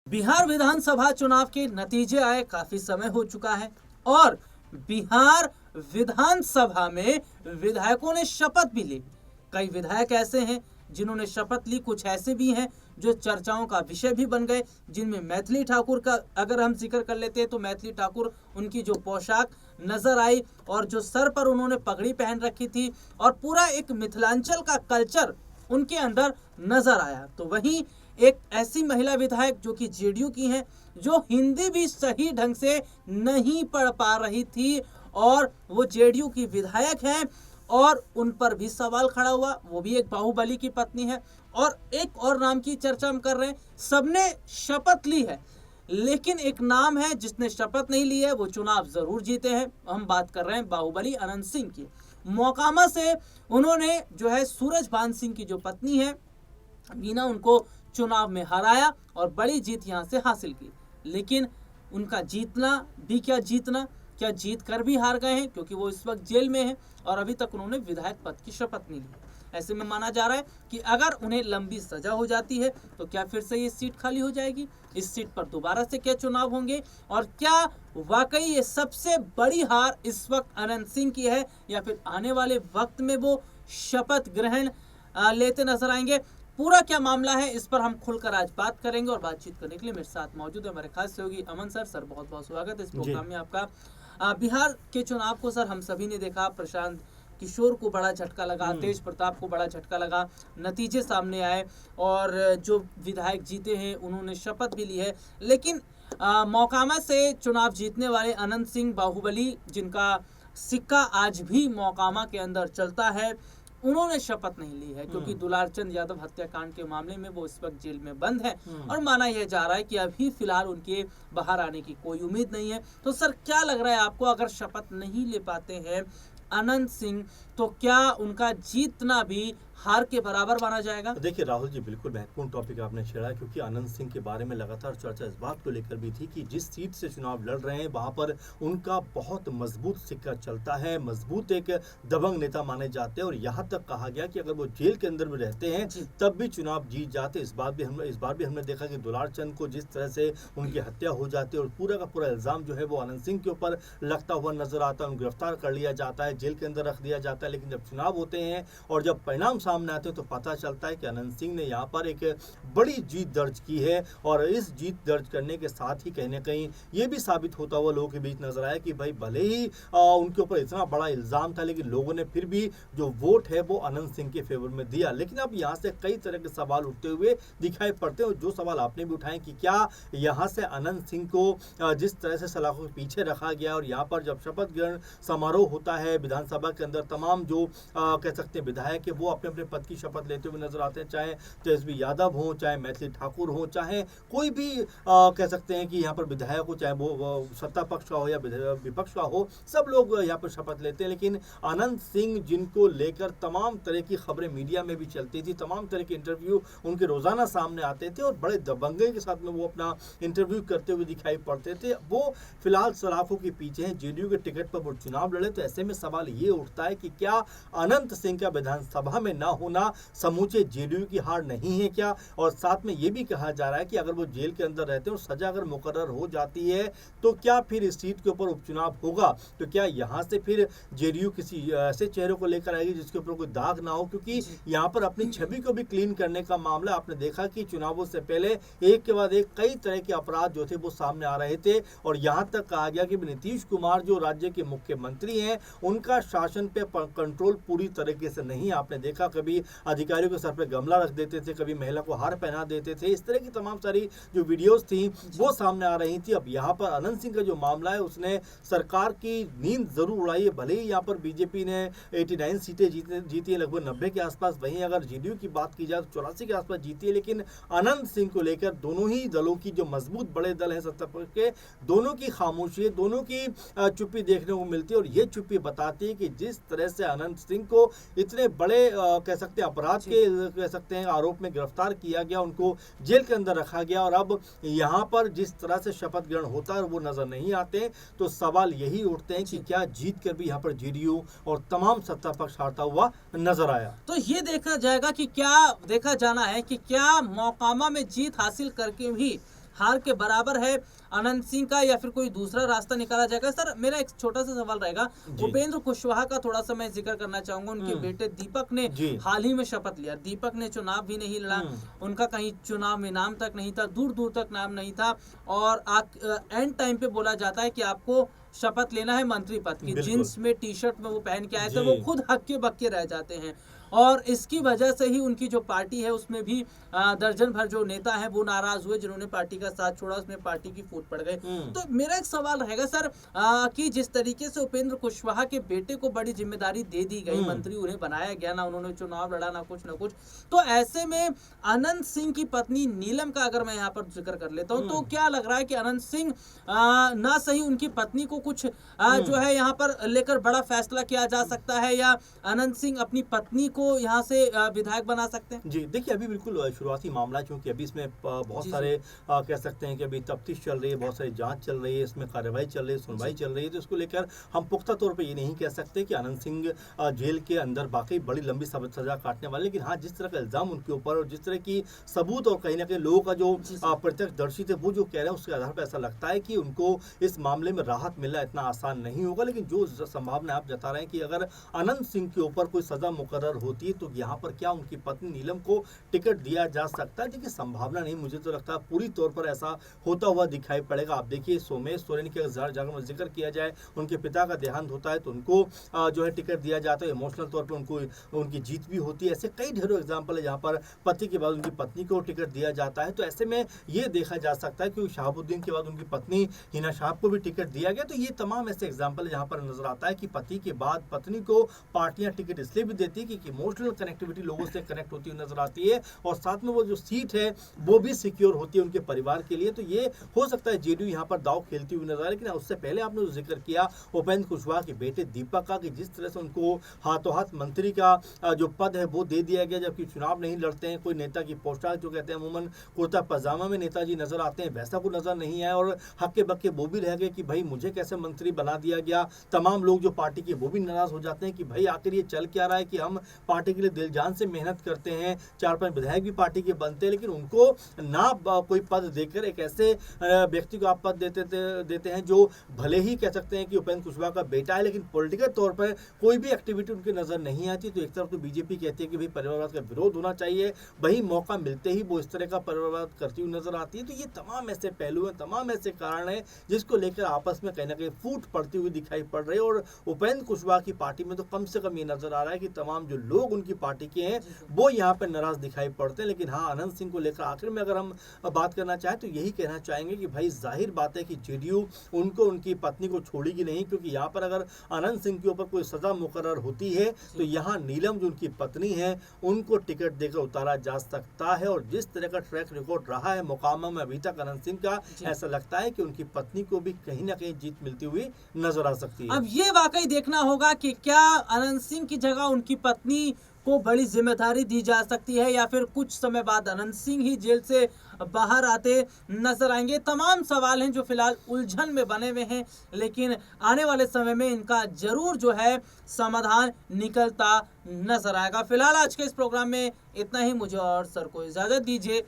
बिहार विधानसभा चुनाव के नतीजे आए काफी समय हो चुका है और बिहार विधानसभा में विधायकों ने शपथ भी ली। कई विधायक ऐसे हैं जिन्होंने शपथ ली, कुछ ऐसे भी हैं जो चर्चाओं का विषय भी बन गए, जिनमें मैथिली ठाकुर का अगर हम जिक्र कर लेते हैं तो मैथिली ठाकुर, उनकी जो पोशाक नजर आई और जो सर पर उन्होंने पगड़ी पहन रखी थी और पूरा एक मिथिलांचल का कल्चर उनके अंदर नजर आया। तो वहीं एक ऐसी महिला विधायक जो कि जेडीयू की हैं, जो हिंदी भी सही ढंग से नहीं पढ़ पा रही थी और वो जेडीयू की विधायक हैं और उन पर भी सवाल खड़ा हुआ। वो भी एक बाहुबली की पत्नी है और एक और नाम की चर्चा हम कर रहे हैं। सबने शपथ ली है, लेकिन एक नाम है जिसने शपथ नहीं ली है, वो चुनाव जरूर जीते हैं। हम बात कर रहे हैं बाहुबली अनंत सिंह की। मोकामा से उन्होंने जो है सूरजभान सिंह की जो पत्नी है मीना, उनको चुनाव में हराया और बड़ी जीत यहां से हासिल की। लेकिन उनका जीतना भी क्या जीत कर भी हार गए हैं, क्योंकि वो इस वक्त जेल में हैं और अभी तक उन्होंने विधायक पद की शपथ नहीं ली। ऐसे में माना जा रहा है कि अगर उन्हें लंबी सजा हो जाती है तो क्या फिर से ये सीट खाली हो जाएगी, इस सीट पर दोबारा से क्या चुनाव होंगे और क्या वाकई ये सबसे बड़ी हार इस वक्त अनंत सिंह की है या फिर आने वाले वक्त में वो शपथ ग्रहण लेते नजर आएंगे। पूरा क्या मामला है, इस पर हम खुलकर आज बात करेंगे और बातचीत करने के लिए मेरे साथ मौजूद है हमारे खास सहयोगी अमन सर। सर बहुत बहुत स्वागत है इस प्रोग्राम में आपका। बिहार के चुनाव को सर हम सभी ने देखा, प्रशांत किशोर को बड़ा झटका लगा, तेज प्रताप को बड़ा झटका लगा, नतीजे सामने आए और जो विधायक जीते हैं उन्होंने शपथ भी ली है। लेकिन मोकामा से चुनाव जीतने वाले अनंत सिंह बाहुबली, जिनका सिक्का आज भी मोकामा के अंदर चलता है, उन्होंने शपथ नहीं ली है क्योंकि दुलारचंद यादव हत्याकांड के मामले में वो इस वक्त जेल में बंद है और माना यह जा रहा है कि अभी फिलहाल उनके बाहर आने की कोई उम्मीद नहीं है। तो सर क्या लग रहा है आपको, अगर शपथ नहीं ले पाते हैं अनंत सिंह तो क्या उनका जीतना भी हार के बराबर माना जाएगा? देखिए राहुल जी, बिल्कुल महत्वपूर्ण टॉपिक आपने छेड़ा, क्योंकि अनंत सिंह के बारे में लगातार चर्चा इस बात को लेकर भी थी कि जिस सीट से चुनाव लड़ रहे हैं वहां पर उनका बहुत मजबूत सिक्का चलता है, मजबूत एक दबंग नेता माने जाते हैं और यहाँ तक कहा गया कि अगर वो जेल के अंदर में रहते हैं तब भी चुनाव जीत जाते। इस बार भी हमने देखा कि दुलारचंद को जिस तरह से उनकी हत्या हो जाती है और पूरा का पूरा इल्जाम जो है वो अनंत सिंह के ऊपर लगता हुआ नजर आता है, उनको गिरफ्तार कर लिया जाता है, जेल के अंदर रख दिया जाता है। लेकिन जब चुनाव होते हैं और जब परिणाम सामने आते हैं तो पता चलता है कि अनंत सिंह ने यहाँ पर एक बड़ी जीत दर्ज की है और इस जीत दर्ज करने के साथ ही कहीं ना कहीं ये भी साबित होता हुआ लोगों के बीच नजर आया कि भाई भले ही उनके ऊपर इतना बड़ा इल्जाम था, लेकिन लोगों ने फिर भी जो वोट है वो अनंत सिंह के फेवर में दिया। लेकिन अब यहाँ से कई तरह के सवाल उठते हुए दिखाई पड़ते हैं और जो सवाल आपने भी उठाए कि क्या यहाँ से अनंत सिंह को जिस तरह से सलाखों के पीछे रखा गया और यहाँ पर जब शपथ ग्रहण समारोह होता है विधानसभा के अंदर, तमाम जो कह सकते हैं विधायक है वो अपने अपने पद की शपथ लेते हुए नजर आते हैं, चाहे तेजस्वी यादव हो, चाहे मैथिली ठाकुर हो, चाहे कोई भी कह सकते हैं कि यहाँ पर विधायक हो, चाहे वो सत्ता पक्ष का हो या विपक्ष का हो, सब लोग यहाँ पर शपथ लेते हैं। लेकिन अनंत सिंह, जिनको लेकर तमाम तरह की खबरें मीडिया में भी चलती थी, तमाम तरह के इंटरव्यू उनके रोजाना सामने आते थे और बड़े दबंगे के साथ में वो अपना इंटरव्यू करते हुए दिखाई पड़ते थे, वो फिलहाल सलाखों के पीछे हैं, जेडीयू के टिकट पर वो चुनाव लड़े। तो ऐसे में सवाल ये उठता है कि क्या अनंत सिंह का विधानसभा में ना होना समूचे जेडीयू की हार नहीं है क्या? और साथ में ये भी कहा जा रहा है कि अगर वो जेल के अंदर रहते हैं और सजा अगर मुकर्रर हो जाती है तो क्या फिर इस सीट के ऊपर उपचुनाव होगा? तो क्या यहाँ से फिर जेडीयू किसी ऐसे चेहरे को लेकर आएगी जिसके ऊपर कोई दाग ना हो? क्योंकि यहाँ पर अपनी छवि को भी क्लीन करने का मामला आपने देखा कि चुनावों से पहले एक के बाद एक कई तरह के अपराध जो थे वो सामने आ रहे थे और यहाँ तक कहा गया कि नीतीश कुमार जो राज्य के मुख्यमंत्री हैं उनका शासन पे कंट्रोल पूरी तरीके से नहीं। आपने देखा कभी अधिकारियों के सर पे गमला रख देते थे, कभी महिला को हार पहना देते थे, इस तरह की तमाम सारी जो वीडियोस थी वो सामने आ रही थी। अब यहाँ पर अनंत सिंह का जो मामला है उसने सरकार की नींद जरूर उड़ाई है। भले ही यहाँ पर बीजेपी ने 89 सीटें जीती है, लगभग 90 के आसपास, वहीं अगर जेडीयू की बात की जाए तो 84 के आसपास जीती है। लेकिन अनंत सिंह को लेकर दोनों ही दलों की जो मजबूत बड़े दल हैं सत्ता पक्ष के, दोनों की खामोशी, दोनों की चुप्पी देखने को मिलती है और ये चुप्पी बताती है कि जिस तरह से अनंत सिंह को इतने बड़े कह सकते हैं अपराध के कह सकते हैं आरोप में गिरफ्तार किया गया, उनको जेल के अंदर रखा गया और अब यहाँ पर जिस तरह से शपथ ग्रहण होता है वो नजर नहीं आते। तो सवाल यही उठते हैं कि क्या जीत कर भी यहाँ पर जेडीयू और तमाम सत्ता पक्ष हारता हुआ नजर आया? तो ये देखा जाएगा कि क्या देखा जाना है कि क्या मोकामा में जीत हासिल करके भी हार के बराबर है अनंत सिंह का, या फिर कोई दूसरा रास्ता निकाला जाएगा? सर मेरा एक छोटा सा सवाल रहेगा, जी। उपेंद्र कुशवाहा का थोड़ा सा मैं जिक्र करना चाहूंगा। उनके बेटे दीपक ने जी। हाल ही में शपथ लिया। दीपक ने चुनाव भी नहीं लड़ा, उनका कहीं चुनाव में नाम तक नहीं था, दूर दूर तक नाम नहीं था, और एंड टाइम पे बोला जाता है कि आपको शपथ लेना है मंत्री पद की। बिल्कुल। जींस में टी शर्ट में वो पहन के आए थे, जी। वो खुद हक्के बक्के रह जाते हैं, और इसकी वजह से ही उनकी जो पार्टी है उसमें भी दर्जन भर जो नेता हैं वो नाराज हुए, जिन्होंने पार्टी का साथ छोड़ा, उसमें पार्टी की फूट पड़ गई। तो मेरा एक सवाल रहेगा सर, कि जिस तरीके से उपेंद्र कुशवाहा के बेटे को बड़ी जिम्मेदारी दे दी गई, मंत्री उन्हें बनाया गया, ना उन्होंने चुनाव लड़ा ना कुछ, तो ऐसे में अनंत सिंह की पत्नी नीलम का अगर मैं यहाँ पर जिक्र कर लेता हूँ, तो क्या लग रहा है कि अनंत सिंह ना सही उनकी पत्नी को कुछ जो है यहाँ पर लेकर बड़ा फैसला किया जा सकता है, या अनंत सिंह अपनी पत्नी को यहाँ से विधायक बना सकते हैं? जी देखिए, अभी बिल्कुल शुरुआती मामला, क्योंकि अभी इसमें बहुत जी, सारे कह सकते हैं कि अभी तफ्तीश चल रही है, बहुत सारी जांच चल रही है, इसमें कार्रवाई चल रही है, सुनवाई चल रही है, तो इसको लेकर हम पुख्ता तौर पे ये नहीं कह सकते कि अनंत सिंह जेल के अंदर वाकई बड़ी लंबी सजा काटने वाले। लेकिन हाँ, जिस तरह का इल्ज़ाम उनके ऊपर और जिस तरह की सबूत और कहीं ना कहीं लोगों का जो प्रत्यक्षदर्शी थे वो जो कह रहे हैं, उसके आधार पर ऐसा लगता है कि उनको इस मामले में राहत मिलना इतना आसान नहीं होगा। लेकिन जो संभावना आप जता रहे हैं कि अगर अनंत सिंह के ऊपर कोई सजा मुकर्रर होती है तो यहाँ पर क्या उनकी पत्नी नीलम को टिकट दिया जा सकता है? देखिए, संभावना नहीं, मुझे तो लगता है पूरी तौर पर ऐसा होता हुआ दिखाई पड़ेगा। आप देखिए, सोमेश सोरेन के अगर जिक्र किया जाए, उनके पिता का देहांत होता है तो उनको जो है टिकट दिया जाता है, इमोशनल तौर पर उनको उनकी जीत भी होती है। ऐसे कई ढेरों एग्जाम्पल है जहाँ पर पति के बाद उनकी पत्नी को टिकट दिया जाता है। तो ऐसे में ये देखा जा सकता है कि शहाबुद्दीन के बाद उनकी पत्नी हिना साहब को भी टिकट दिया गया। तो ये तमाम ऐसे एग्जाम्पल है जहाँ पर नजर आता है कि पति के बाद पत्नी को पार्टियां टिकट इसलिए भी देती है कि इमोशनल कनेक्टिविटी लोगों से कनेक्ट होती हुई नजर आती है, और साथ में वो जो सीट है वो भी सिक्योर होती है उनके परिवार के लिए। तो ये हो सकता है जेडीयू यहाँ पर दाव खेलती हुई नजर आए। लेकिन उससे पहले आपने जो जिक्र किया उपेंद्र कुशवाहा के बेटे दीपक का, कि जिस तरह से उनको हाथों हाथ मंत्री का जो पद है वो दे दिया गया, जबकि चुनाव नहीं लड़ते हैं, कोई नेता की पोस्टार जो कहते हैं अमूमन कुर्ता पजामा में नेताजी नजर आते हैं, वैसा को नजर नहीं आया, और हक्के बक्के वो भी रह गए कि भाई मुझे कैसे मंत्री बना दिया गया। तमाम लोग जो पार्टी के वो भी नाराज हो जाते हैं कि भाई आखिर ये चल क्या रहा है कि हम पार्टी के लिए दिल जान से मेहनत करते हैं, 4-5 विधायक भी पार्टी के बनते हैं, लेकिन उनको ना कोई पद देकर एक ऐसे व्यक्ति को आप पद देते हैं जो भले ही कह सकते हैं कि उपेंद्र कुशवाहा का बेटा है, लेकिन पॉलिटिकल तौर पर कोई भी एक्टिविटी उनके नजर नहीं आती। तो एक तरफ तो बीजेपी कहती है कि भाई परिवारवाद का विरोध होना चाहिए, वही मौका मिलते ही वो इस तरह का परिवारवाद करती हुई नजर आती है। तो ये तमाम ऐसे पहलू हैं, तमाम ऐसे कारण हैं जिसको लेकर आपस में कहीं ना कहीं फूट पड़ती हुई दिखाई पड़ रही है। और उपेंद्र कुशवाहा की पार्टी में तो कम से कम ये नजर आ रहा है कि तमाम जो लोग उनकी पार्टी के हैं वो यहाँ पर नाराज दिखाई पड़ते हैं। लेकिन हाँ, अनंत सिंह को लेकर आखिर में अगर हम बात करना चाहें तो यही कहना चाहेंगे कि भाई जाहिर बात है कि जेडीयू उनको उनकी पत्नी को छोड़ेगी नहीं, क्योंकि यहाँ पर अगर अनंत सिंह के ऊपर कोई सजा मुकर्रर होती है तो यहाँ नीलम जो उनकी पत्नी है उनको टिकट देकर उतारा जा सकता है। और जिस तरह का ट्रैक रिकॉर्ड रहा है मुकामा में अभी तक अनंत सिंह का, ऐसा लगता है कि उनकी पत्नी को भी कहीं ना कहीं जीत मिलती हुई नजर आ सकती है। अब ये वाकई देखना होगा कि क्या अनंत सिंह की जगह उनकी पत्नी को बड़ी जिम्मेदारी दी जा सकती है, या फिर कुछ समय बाद अनंत सिंह ही जेल से बाहर आते नजर आएंगे। तमाम सवाल हैं जो फिलहाल उलझन में बने हुए हैं, लेकिन आने वाले समय में इनका जरूर जो है समाधान निकलता नजर आएगा। फिलहाल आज के इस प्रोग्राम में इतना ही। मुझे और सर को इजाजत दीजिए।